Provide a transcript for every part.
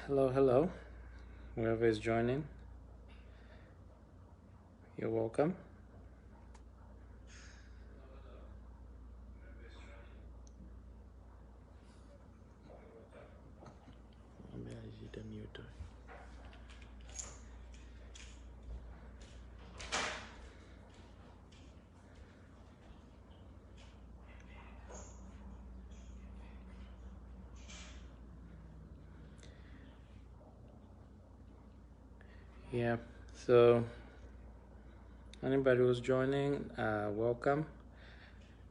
Hello, hello. Whoever is joining, you're welcome. Yeah, so anybody who's joining, welcome.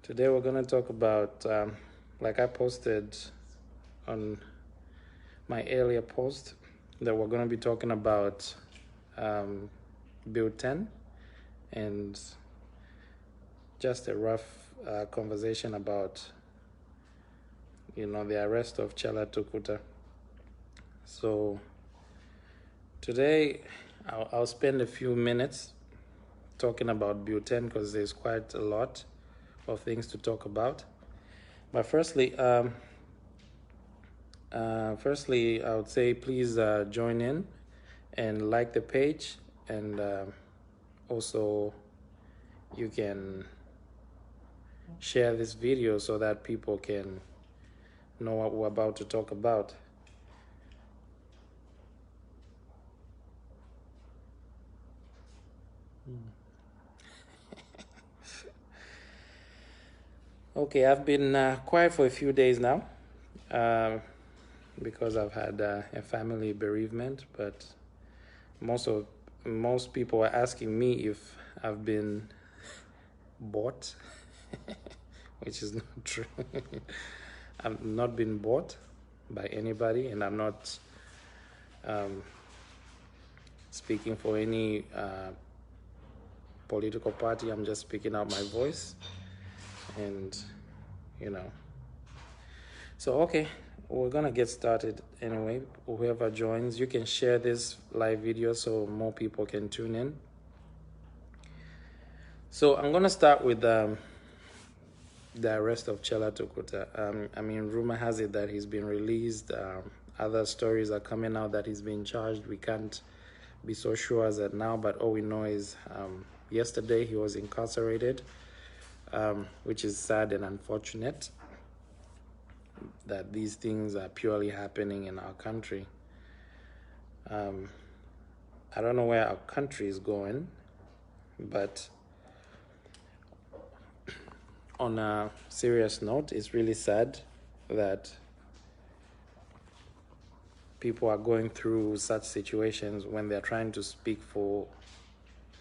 Today we're going to talk about, like I posted on my earlier post, that we're going to be talking about um, Bill 10 and just a rough conversation about, the arrest of Chellah Tukuta. So today I'll spend a few minutes talking about Bill 10 because there's quite a lot of things to talk about. But firstly, I would say please join in and like the page, and also you can share this video so that people can know what we're about to talk about. Okay, I've been quiet for a few days now because I've had a family bereavement, but most people are asking me if I've been bought, which is not true. I've not been bought by anybody, and I'm not speaking for any political party. I'm just speaking out my voice, and so okay, we're gonna get started anyway. Whoever joins, you can share this live video so more people can tune in. So I'm gonna start with the arrest of Chellah Tukuta. Rumor has it that he's been released. Other stories are coming out that he's been charged. We can't be so sure as that now, but all we know is yesterday he was incarcerated, which is sad and unfortunate that these things are purely happening in our country. I don't know where our country is going, but on a serious note, it's really sad that people are going through such situations when they're trying to speak for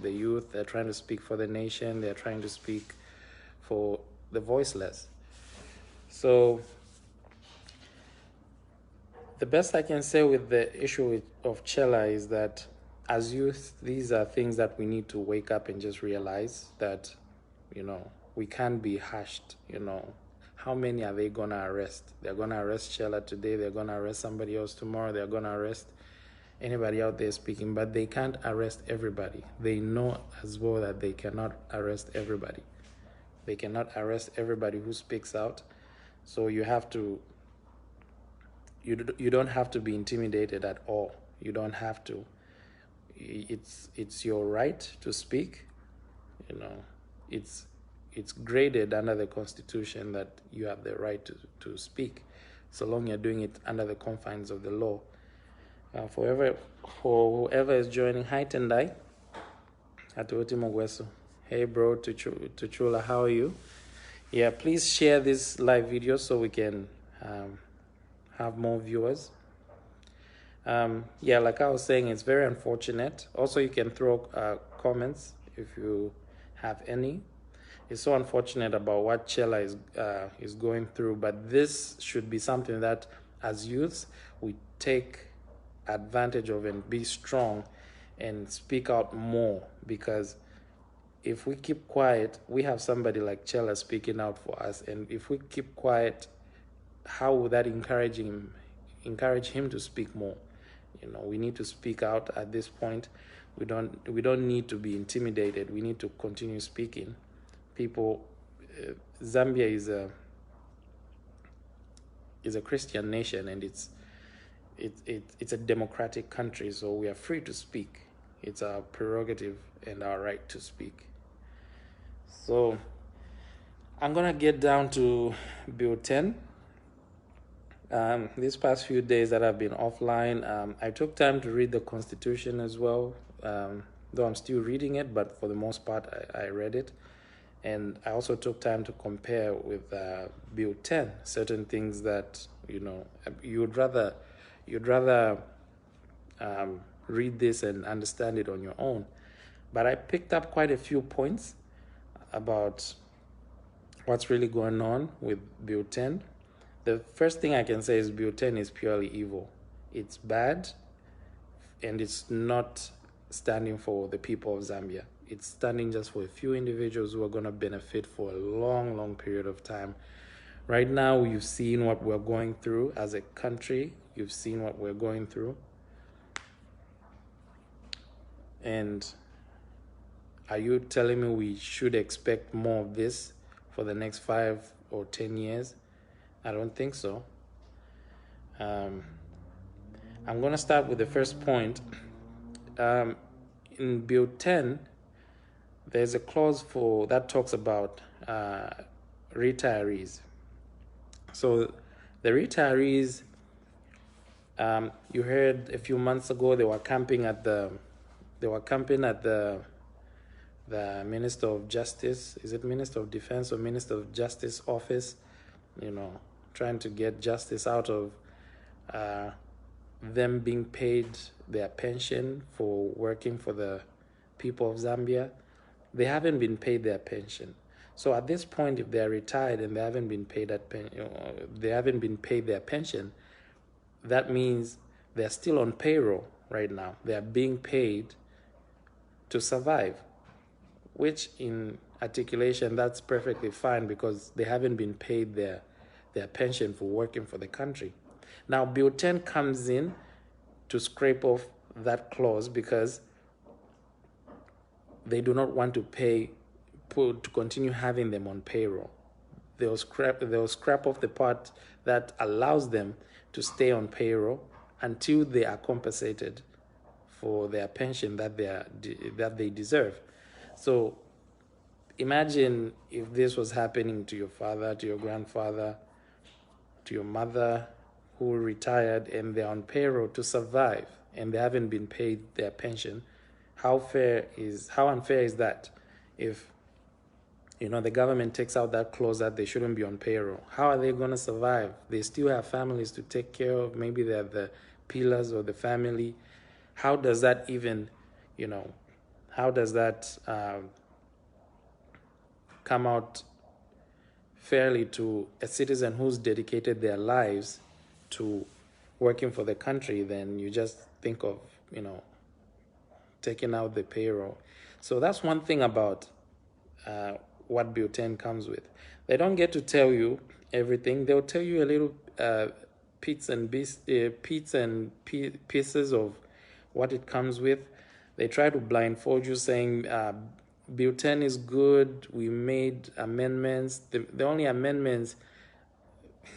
the youth, they're trying to speak for the nation, they're trying to speak for the voiceless. So the best I can say with the issue of Chellah is that as youth, these are things that we need to wake up and just realize that, we can't be hushed. How many are they gonna arrest? They're gonna arrest Chellah today, they're gonna arrest somebody else tomorrow, they're gonna arrest anybody out there speaking, but they can't arrest everybody. They know as well that they cannot arrest everybody. They cannot arrest everybody who speaks out. So you have to, you don't have to be intimidated at all. You don't have to. It's your right to speak. It's graded under the Constitution that you have the right to speak, so long you're doing it under the confines of the law. For whoever is joining, hi Tendai, Atuoti Mogweso. Hey bro, Tuchula, how are you? Yeah, please share this live video so we can have more viewers. Yeah, like I was saying, it's very unfortunate. Also, you can throw comments if you have any. It's so unfortunate about what Chellah is going through, but this should be something that, as youths, we take advantage of and be strong and speak out more, because if we keep quiet, we have somebody like Chellah speaking out for us, and if we keep quiet, how would that encourage him to speak more? We need to speak out at this point. We don't need to be intimidated. We need to continue speaking. People, Zambia is a Christian nation, and it's a democratic country, so we are free to speak. It's our prerogative and our right to speak. So I'm gonna get down to Bill 10. These past few days that I've been offline, I took time to read the Constitution as well, though I'm still reading it, but for the most part, I read it. And I also took time to compare with Bill 10, certain things that, you'd rather read this and understand it on your own. But I picked up quite a few points about what's really going on with Bill 10. The first thing I can say is Bill 10 is purely evil. It's bad, and it's not standing for the people of Zambia. It's standing just for a few individuals who are going to benefit for a long, long period of time. Right now, you've seen what we're going through as a country. You've seen what we're going through. And are you telling me we should expect more of this for the next 5 or 10 years? I don't think so. I'm going to start with the first point. In Bill 10, there's a clause that talks about retirees. So the retirees, you heard a few months ago they were camping at the Minister of Justice. Is it Minister of Defense or Minister of Justice office? Trying to get justice out of them being paid their pension for working for the people of Zambia. They haven't been paid their pension. So at this point, if they're retired and they haven't been paid their pension, that means they're still on payroll right now. They are being paid to survive, which in articulation, that's perfectly fine because they haven't been paid their pension for working for the country. Now, Bill 10 comes in to scrape off that clause because they do not want to continue having them on payroll. They'll scrap off the part that allows them to stay on payroll until they are compensated for their pension that they deserve. So imagine if this was happening to your father, to your grandfather, to your mother who retired and they're on payroll to survive and they haven't been paid their pension. How unfair is that if the government takes out that clause that they shouldn't be on payroll? How are they going to survive? They still have families to take care of. Maybe they're the pillars of the family. How does that even, come out fairly to a citizen who's dedicated their lives to working for the country? Then you just think of, taking out the payroll. So that's one thing about what Bill 10 comes with. They don't get to tell you everything. They'll tell you a little bits and pieces of what it comes with. They try to blindfold you saying Bill 10 is good. We made amendments. The only amendments,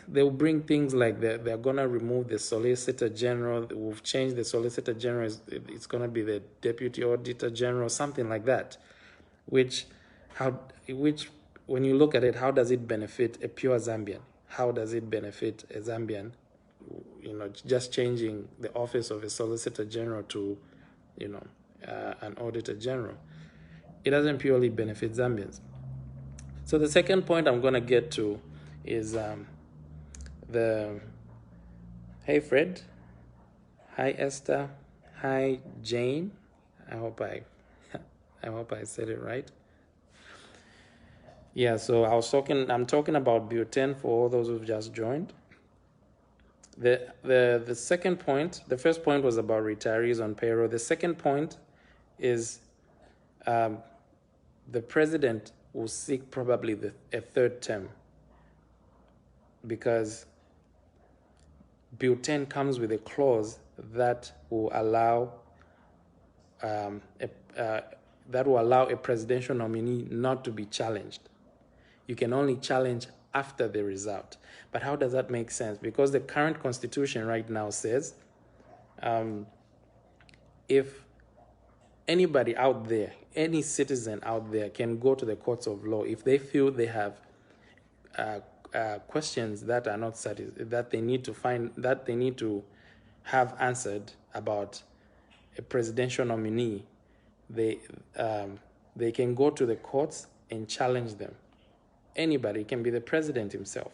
they'll bring things like they're going to remove the Solicitor General. We've changed the Solicitor General. It's going to be the Deputy Auditor General, something like that. Which, when you look at it, how does it benefit a pure Zambian? How does it benefit a Zambian? Just changing the office of a Solicitor General to, an Auditor General. It doesn't purely benefit Zambians. So the second point I'm going to get to is hey Fred, hi Esther, hi Jane. I hope I said it right. Yeah, so I'm talking about Bill 10 for all those who've just joined. The second point, the first point was about retirees on payroll. The second point is the president will seek probably a third term because Bill 10 comes with a clause that will allow a presidential nominee not to be challenged. You can only challenge after the result. But how does that make sense? Because the current constitution right now says If anybody out there, any citizen out there can go to the courts of law if they feel they have questions that are not that they need to have answered about a presidential nominee, they they can go to the courts and challenge them. Anybody, it can be the president himself.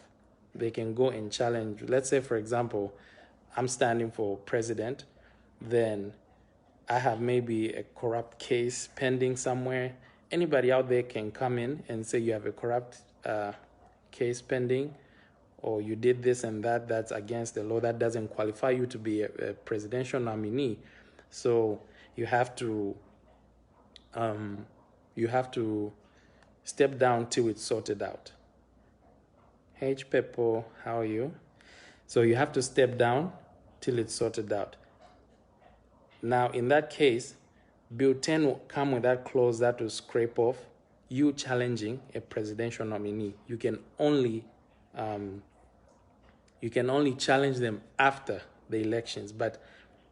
They can go and challenge. Let's say, for example, I'm standing for president, then I have maybe a corrupt case pending somewhere. Anybody out there can come in and say you have a corrupt case pending, or you did this and that, that's against the law, that doesn't qualify you to be a presidential nominee. So you have to step down till it's sorted out. Hey, Pepo, how are you? So you have to step down till it's sorted out. Now, in that case, Bill 10 will come with that clause that will scrape off you challenging a presidential nominee. You can only challenge them after the elections. But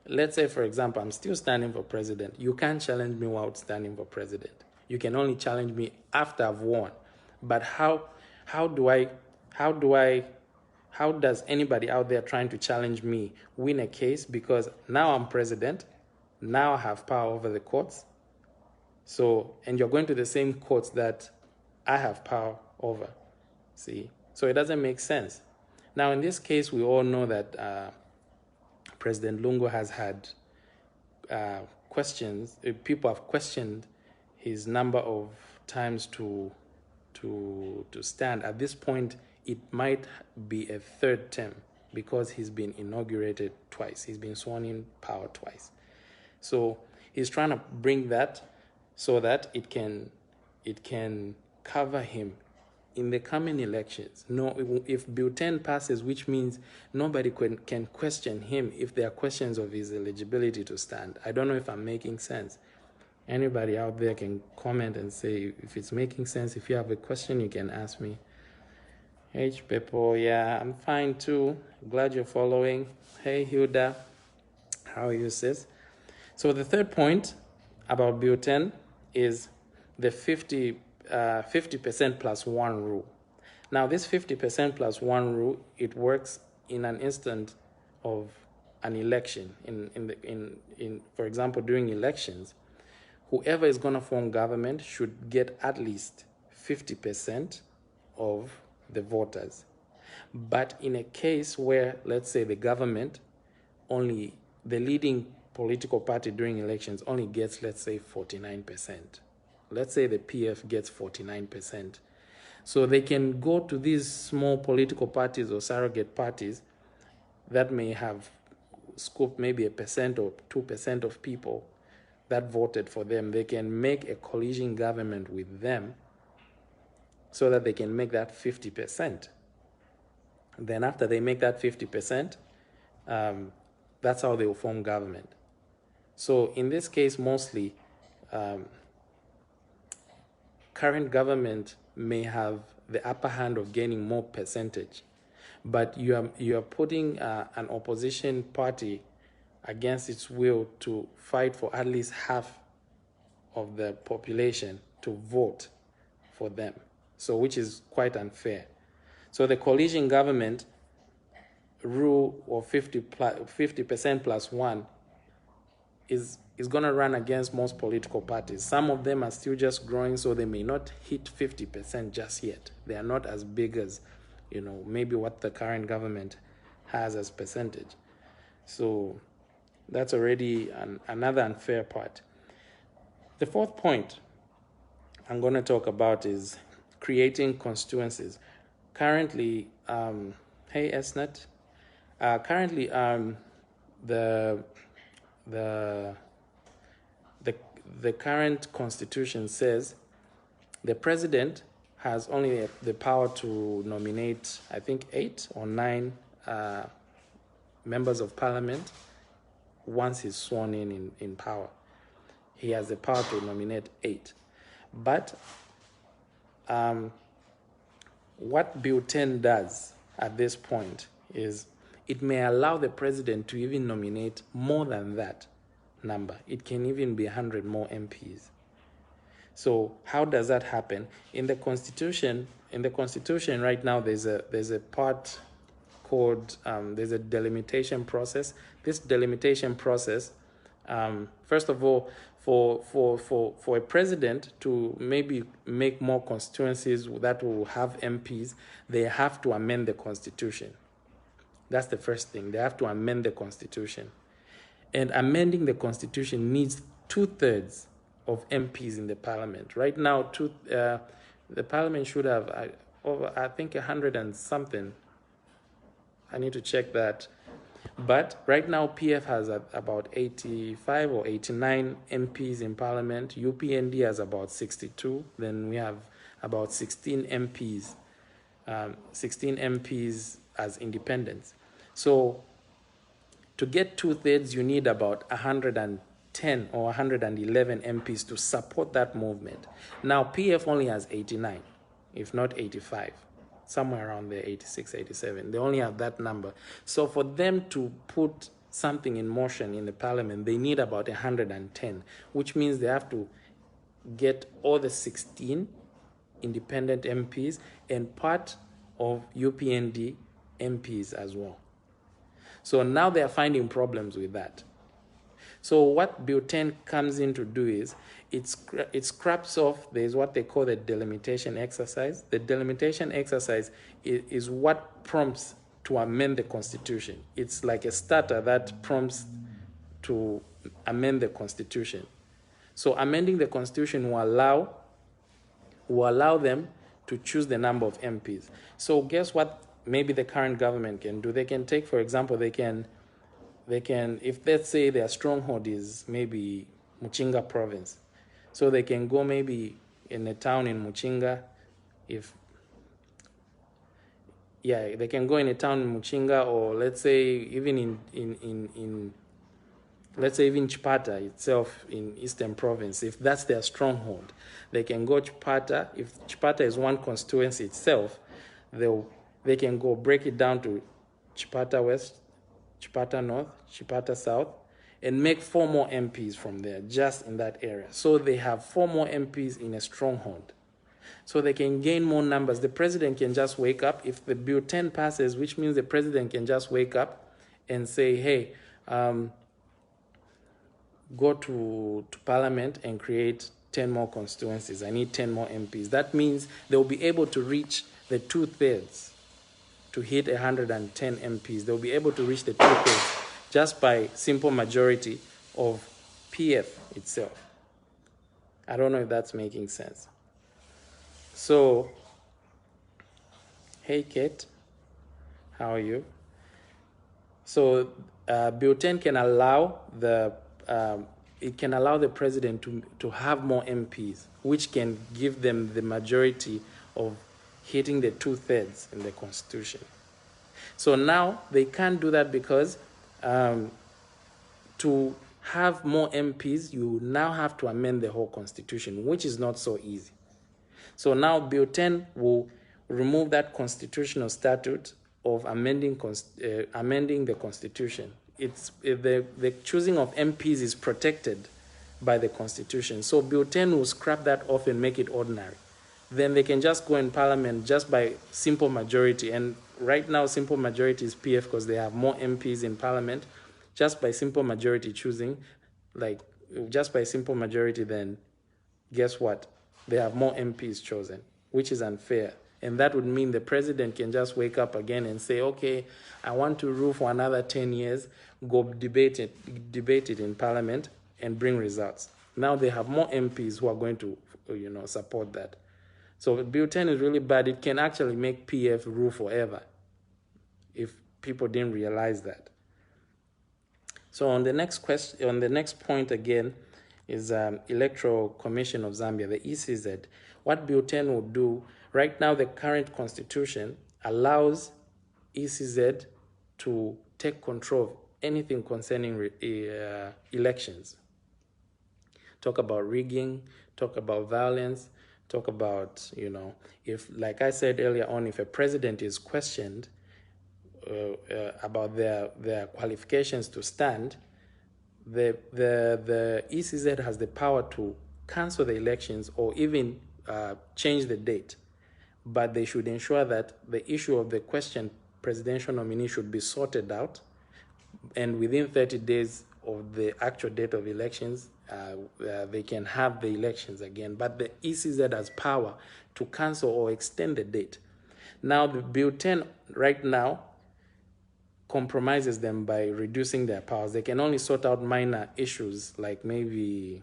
let's say, for example, I'm still standing for president. You can't challenge me while standing for president. You can only challenge me after I've won. But how does anybody out there trying to challenge me win a case? Because now I'm president, now I have power over the courts. So, and you're going to the same courts that I have power over. See? So it doesn't make sense. Now, in this case, we all know that President Lungu has had questions. People have questioned his number of times to stand. At this point, it might be a third term because he's been inaugurated twice. He's been sworn in power twice. So he's trying to bring that so that it can cover him in the coming elections. No, if Bill 10 passes, which means nobody can question him if there are questions of his eligibility to stand. I don't know if I'm making sense. Anybody out there can comment and say if it's making sense. If you have a question, you can ask me. H. Pepo, yeah, I'm fine too. Glad you're following. Hey, Hilda, how are you, sis? So the third point about Bill 10 is the 50% plus one rule. Now, this 50% plus one rule, it works in an instant of an election. For example, during elections, whoever is going to form government should get at least 50% of the voters. But in a case where, let's say, the government the leading political party during elections only gets, let's say, 49%. Let's say the PF gets 49%. So they can go to these small political parties or surrogate parties that may have scooped maybe 1% or 2% of people that voted for them. They can make a coalition government with them so that they can make that 50%. Then after they make that 50%, that's how they will form government. So in this case, mostly, current government may have the upper hand of gaining more percentage, but you are putting an opposition party against its will to fight for at least half of the population to vote for them. So which is quite unfair. So the coalition government rule of 50% plus one is going to run against most political parties. Some of them are still just growing, so they may not hit 50% just yet. They are not as big as, maybe what the current government has as percentage. So that's already another unfair part. The fourth point I'm going to talk about is creating constituencies. Currently, hey Esnet, currently the current constitution says the president has only the power to nominate, I think, 8 or 9 members of parliament once he's sworn in power. He has the power to nominate 8. But what Bill 10 does at this point is it may allow the president to even nominate more than that number. It can even be 100 more MPs. So how does that happen? In the Constitution right now, there's a part called, there's a delimitation process. This delimitation process, first of all, for a president to maybe make more constituencies that will have MPs, they have to amend the Constitution. That's the first thing. They have to amend the Constitution. And amending the Constitution needs 2/3 of MPs in the parliament. Right now, the parliament should have over, I think, 100 and something. I need to check that. But right now, PF has about 85 or 89 MPs in parliament. UPND has about 62. Then we have about 16 MPs, 16 MPs as independents. So to get 2/3, you need about 110 or 111 MPs to support that movement. Now, PF only has 89, if not 85. Somewhere around there, 86, 87. They only have that number. So for them to put something in motion in the parliament, they need about 110, which means they have to get all the 16 independent MPs and part of UPND MPs as well. So now they are finding problems with that. So what Bill 10 comes in to do is it scraps off, there's what they call the delimitation exercise. The delimitation exercise is what prompts to amend the Constitution. It's like a starter that prompts to amend the Constitution. So amending the Constitution will allow them to choose the number of MPs. So guess what maybe the current government can do? They can take, for example, they can, if let's say their stronghold is maybe Muchinga province, so they can go maybe in a town in Muchinga, they can go in a town in Muchinga, or let's say even let's say even Chipata itself in Eastern Province, if that's their stronghold, they can go Chipata. If Chipata is one constituency itself, they can go break it down to Chipata West, Chipata North, Chipata South, and make 4 more MPs from there, just in that area. So they have 4 more MPs in a stronghold. So they can gain more numbers. The president can just wake up. If the Bill 10 passes, which means the president can just wake up and say, hey, go to Parliament and create 10 more constituencies. I need 10 more MPs. That means they'll be able to reach the 2/3 to hit 110 MPs. They'll be able to reach the 2/3 just by simple majority of PF itself. I don't know if that's making sense. So, hey Kate, how are you? So, Bill 10 can allow the president to have more MPs, which can give them the majority of hitting the 2/3 in the Constitution. So now they can't do that because to have more MPs, you now have to amend the whole Constitution, which is not so easy. So now Bill 10 will remove that constitutional statute of amending the Constitution. The choosing of MPs is protected by the Constitution. So Bill 10 will scrap that off and make it ordinary. Then they can just go in Parliament just by simple majority. And right now, simple majority is PF because they have more MPs in Parliament. Just by simple majority choosing, just by simple majority, then guess what? They have more MPs chosen, which is unfair. And that would mean the president can just wake up again and say, okay, I want to rule for another 10 years, go debate it in Parliament and bring results. Now they have more MPs who are going to, support that. So Bill 10 is really bad. It can actually make PF rule forever if people didn't realize that. So on the next point again is Electoral Commission of Zambia, the ECZ. What Bill 10 will do, right now the current constitution allows ECZ to take control of anything concerning elections. Talk about rigging, talk about violence, talk about, if, like I said earlier on, if a president is questioned about their qualifications to stand, the ECZ has the power to cancel the elections or even change the date. But they should ensure that the issue of the questioned presidential nominee should be sorted out, and within 30 days of the actual date of elections, they can have the elections again. But the ECZ has power to cancel or extend the date. Now, the Bill 10 right now compromises them by reducing their powers. They can only sort out minor issues, like maybe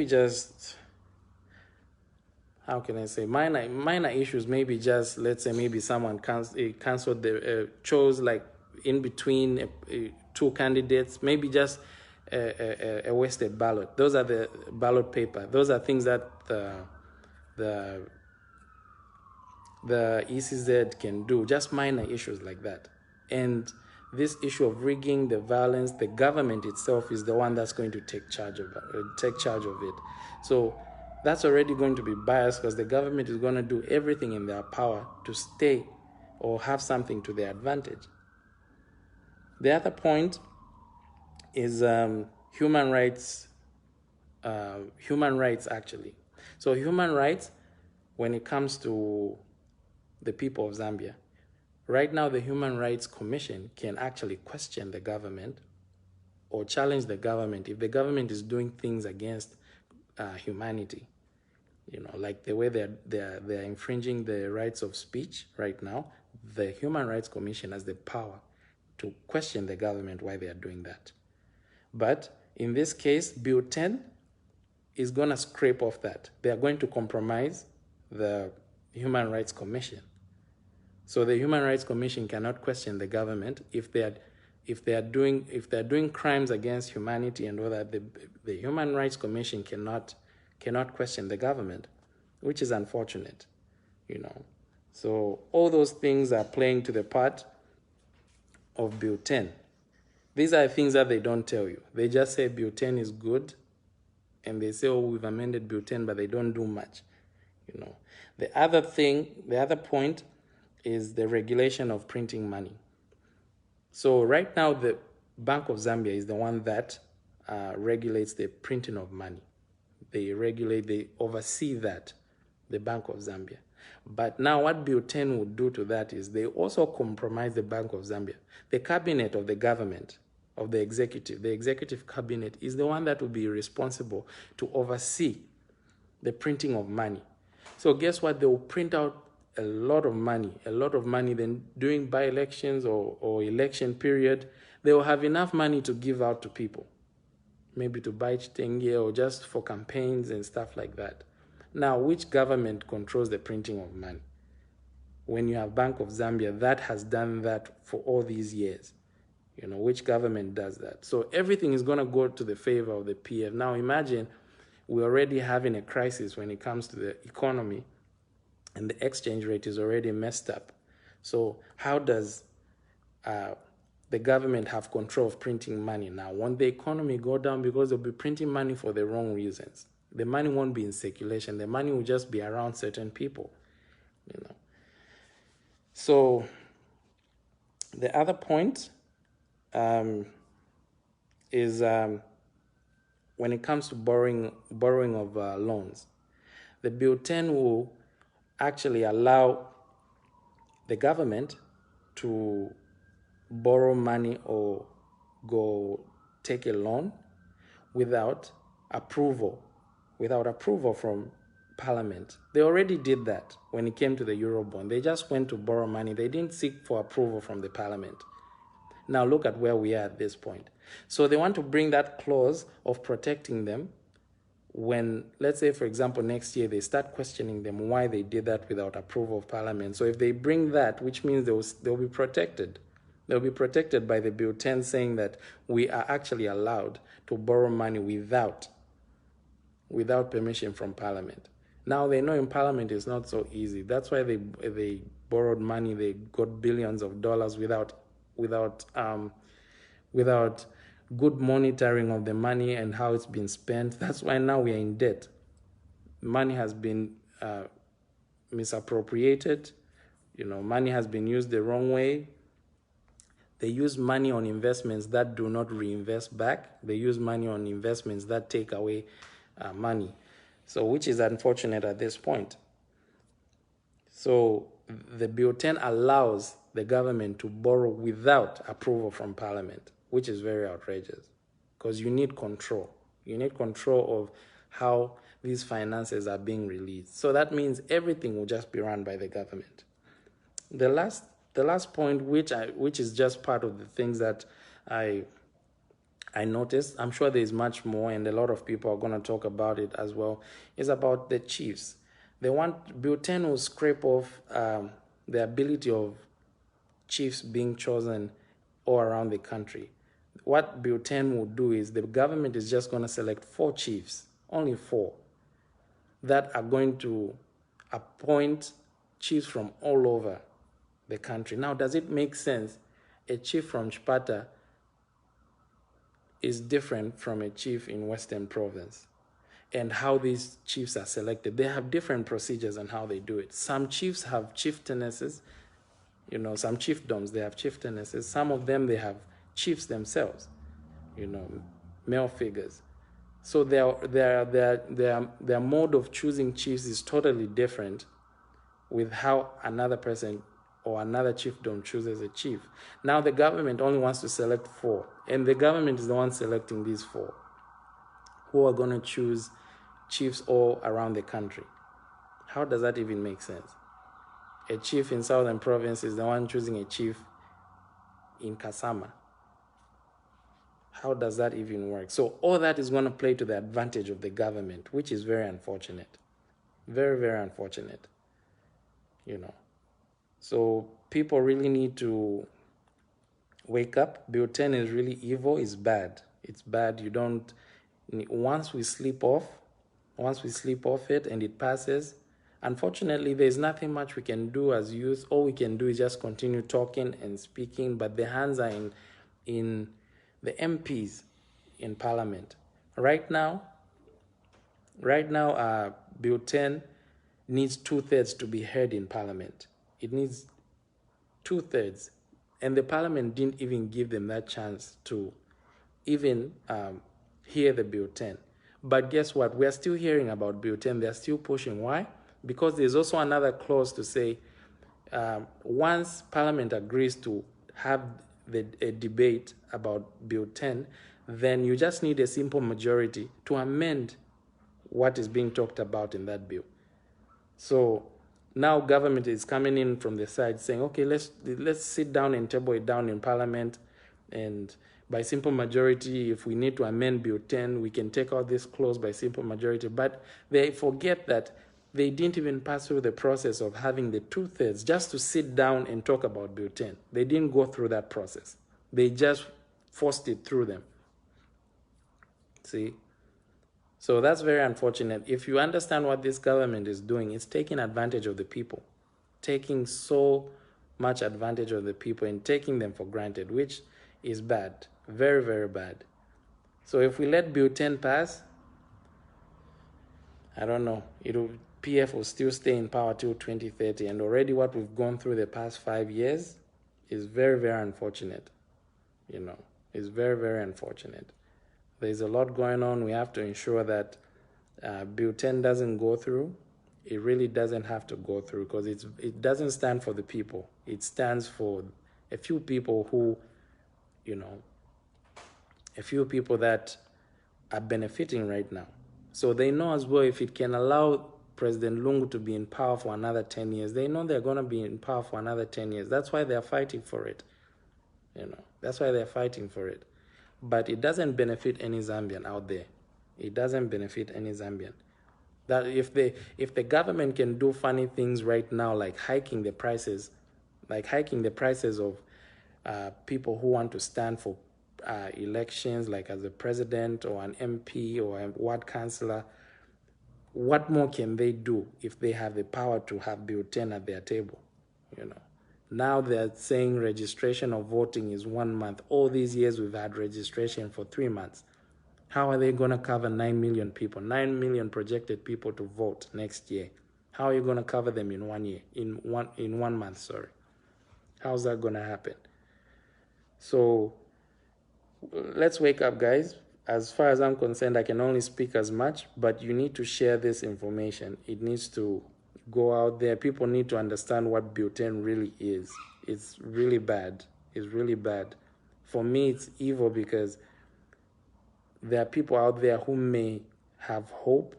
just, how can I say, minor issues, maybe just, let's say maybe someone canceled chose like in between two candidates, maybe just a wasted ballot. Those are the ballot paper. Those are things that the ECZ can do, just minor issues like that. And this issue of rigging, the violence, the government itself is the one that's going to take charge of it. So that's already going to be biased, because the government is going to do everything in their power to stay or have something to their advantage. The other point is human rights actually. So human rights, when it comes to the people of Zambia, right now the Human Rights Commission can actually question the government or challenge the government if the government is doing things against humanity. You know, like the way they're infringing the rights of speech right now. The Human Rights Commission has the power to question the government why they are doing that. But in this case, Bill 10 is going to scrape off that. They are going to compromise the Human Rights Commission. So the Human Rights Commission cannot question the government if they are doing crimes against humanity and all that. The Human Rights Commission cannot question the government, which is unfortunate, you know. So all those things are playing to the part of Bill 10. These are things that they don't tell you. They just say Bill 10 is good, and they say, oh, we've amended Bill 10, but they don't do much, you know. The other point is the regulation of printing money. So right now, the Bank of Zambia is the one that regulates the printing of money. They oversee that, the Bank of Zambia. But now what Bill 10 would do to that is they also compromise the Bank of Zambia. The cabinet of the government, of the executive cabinet, is the one that will be responsible to oversee the printing of money. So guess what? They will print out a lot of money. Then during by-elections or election period, they will have enough money to give out to people, maybe to buy chitenge or just for campaigns and stuff like that. Now, which government controls the printing of money? When you have Bank of Zambia, that has done that for all these years. You know, which government does that? So everything is going to go to the favor of the PF. Now imagine we're already having a crisis when it comes to the economy, and the exchange rate is already messed up. So how does the government have control of printing money now? Won't the economy go down because they'll be printing money for the wrong reasons? The money won't be in circulation. The money will just be around certain people, you know. So the other point is when it comes to borrowing of loans, the Bill 10 will actually allow the government to borrow money or go take a loan without approval from Parliament. They already did that when it came to the Eurobond. They just went to borrow money. They didn't seek for approval from the Parliament. Now look at where we are at this point. So they want to bring that clause of protecting them when, let's say, for example, next year they start questioning them why they did that without approval of Parliament. So if they bring that, which means they'll be protected. They'll be protected by the Bill 10 saying that we are actually allowed to borrow money without permission from Parliament. Now they know in Parliament it's not so easy. That's why they borrowed money. They got billions of dollars without good monitoring of the money and how it's been spent. That's why now we are in debt. Money has been misappropriated, Money has been used the wrong way. They use money on investments that do not reinvest back. They use money on investments that take away money. So, which is unfortunate at this point. So, the Bill 10 allows the government to borrow without approval from Parliament, which is very outrageous, because you need control. You need control of how these finances are being released. So that means everything will just be run by the government. The last point, which is just part of the things that I noticed, I'm sure there's much more, and a lot of people are going to talk about it as well, is about the chiefs. They want Bill 10 will scrape off the ability of chiefs being chosen all around the country. What Bill 10 will do is the government is just going to select 4 chiefs, only 4, that are going to appoint chiefs from all over the country. Now, does it make sense? A chief from Chipata is different from a chief in Western Province. And how these chiefs are selected, they have different procedures on how they do it. Some chiefs have chieftainesses, some chiefdoms, they have chieftainesses. Some of them, they have chiefs themselves, male figures. So their mode of choosing chiefs is totally different with how another person or another chiefdom chooses a chief. Now the government only wants to select 4, and the government is the one selecting these 4 who are going to choose chiefs all around the country. How does that even make sense? A chief in Southern Province is the one choosing a chief in Kasama. How does that even work? So all that is going to play to the advantage of the government, which is very unfortunate. Very, very unfortunate. So people really need to wake up. Bill 10 is really evil. It's bad. It's bad. Once we sleep off it and it passes, unfortunately, there's nothing much we can do as youth. All we can do is just continue talking and speaking, but the hands are in the MPs in Parliament. Right now, Bill 10 needs 2/3 to be heard in Parliament. It needs 2/3, and the Parliament didn't even give them that chance to even hear the Bill 10. But guess what? We're still hearing about Bill 10. They're still pushing. Why? Because there's also another clause to say once Parliament agrees to have a debate about Bill 10, then you just need a simple majority to amend what is being talked about in that bill. So now government is coming in from the side saying, okay, let's sit down and table it down in Parliament, and by simple majority, if we need to amend Bill 10, we can take out this clause by simple majority. But they forget that they didn't even pass through the process of having the 2/3 just to sit down and talk about Bill 10. They didn't go through that process. They just forced it through them. See? So that's very unfortunate. If you understand what this government is doing, it's taking advantage of the people, taking so much advantage of the people and taking them for granted, which is bad, very, very bad. So if we let Bill 10 pass, I don't know, PF will still stay in power till 2030, and already what we've gone through the past 5 years is very, very unfortunate. It's very, very unfortunate. There's a lot going on. We have to ensure that Bill 10 doesn't go through. It really doesn't have to go through, because it doesn't stand for the people. It stands for a few people who, a few people that are benefiting right now. So they know as well, if it can allow President Lungu to be in power for another 10 years, they know they're going to be in power for another 10 years. That's why they're fighting for it. That's why they're fighting for it. But it doesn't benefit any Zambian out there. It doesn't benefit any Zambian. That if the government can do funny things right now, like hiking the prices of people who want to stand for elections, like as a president or an MP or a ward councillor, what more can they do if they have the power to have Bill 10 at their table? Now they're saying registration of voting is 1 month. All these years we've had registration for 3 months. How are they going to cover 9 million people, 9 million projected people to vote next year? How are you going to cover them in 1 year, in one month, sorry? How's that going to happen? So let's wake up, guys. As far as I'm concerned, I can only speak as much, but you need to share this information. It needs to go out there. People need to understand what butane really is. It's really bad. It's really bad. For me, it's evil because there are people out there who may have hope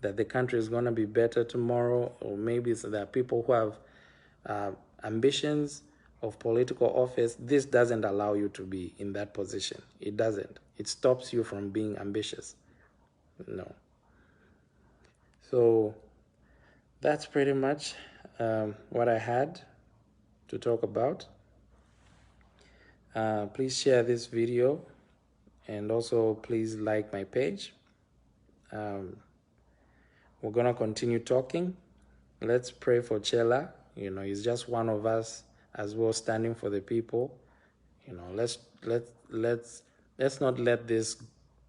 that the country is going to be better tomorrow, or maybe there are people who have ambitions of political office. This doesn't allow you to be in that position. It doesn't. It stops you from being ambitious. No. So that's pretty much what I had to talk about. Please share this video, and also please like my page. We're going to continue talking. Let's pray for Chellah. You know, he's just one of us as well, standing for the people. You know, let's not let this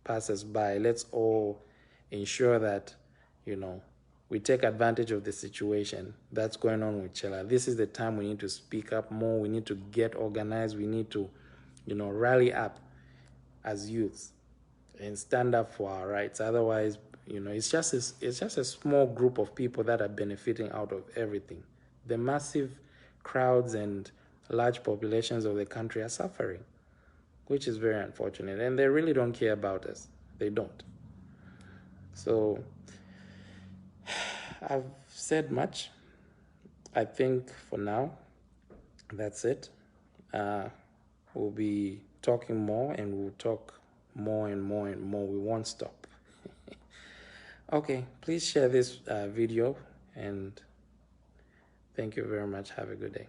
pass us by. Let's all ensure that, you know, we take advantage of the situation that's going on with Chellah. This is the time we need to speak up more. We need to get organized. We need to, you know, rally up as youths and stand up for our rights. Otherwise, you know, it's just a small group of people that are benefiting out of everything. The massive crowds and large populations of the country are suffering, which is very unfortunate. And they really don't care about us. They don't. So I've said much. I think for now, that's it. We'll be talking more, and we'll talk more and more and more. We won't stop. Okay, please share this video, and thank you very much. Have a good day.